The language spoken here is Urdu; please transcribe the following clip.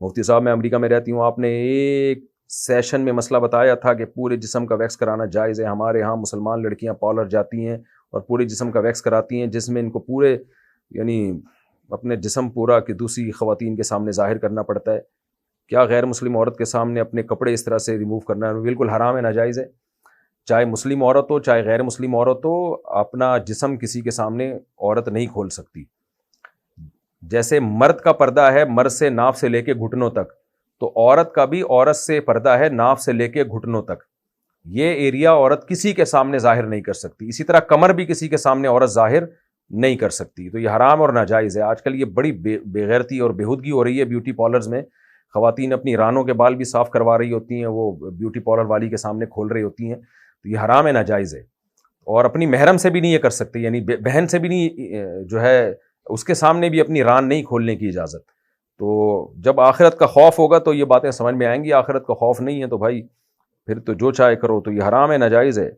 مفتی صاحب میں امریکہ میں رہتی ہوں، آپ نے ایک سیشن میں مسئلہ بتایا تھا کہ پورے جسم کا ویکس کرانا جائز ہے. ہمارے ہاں مسلمان لڑکیاں پارلر جاتی ہیں اور پورے جسم کا ویکس کراتی ہیں، جس میں ان کو پورے یعنی اپنے جسم پورا کہ دوسری خواتین کے سامنے ظاہر کرنا پڑتا ہے. کیا غیر مسلم عورت کے سامنے اپنے کپڑے اس طرح سے ریموو کرنا بالکل حرام ہے، ناجائز ہے. چاہے مسلم عورت ہو چاہے غیر مسلم عورت ہو، اپنا جسم کسی کے سامنے عورت نہیں کھول سکتی. جیسے مرد کا پردہ ہے مرد سے ناف سے لے کے گھٹنوں تک، تو عورت کا بھی عورت سے پردہ ہے ناف سے لے کے گھٹنوں تک. یہ ایریا عورت کسی کے سامنے ظاہر نہیں کر سکتی. اسی طرح کمر بھی کسی کے سامنے عورت ظاہر نہیں کر سکتی. تو یہ حرام اور ناجائز ہے. آج کل یہ بڑی بے غیرتی اور بےہودگی ہو رہی ہے بیوٹی پارلرز میں. خواتین اپنی رانوں کے بال بھی صاف کروا رہی ہوتی ہیں، وہ بیوٹی پارلر والی کے سامنے کھول رہی ہوتی ہیں. تو یہ حرام ہے، ناجائز ہے. اور اپنی محرم سے بھی نہیں یہ کر سکتے، یعنی بہن سے بھی نہیں، جو ہے اس کے سامنے بھی اپنی ران نہیں کھولنے کی اجازت. تو جب آخرت کا خوف ہوگا تو یہ باتیں سمجھ میں آئیں گی. آخرت کا خوف نہیں ہے تو بھائی پھر تو جو چاہے کرو. تو یہ حرام ہے، ناجائز ہے.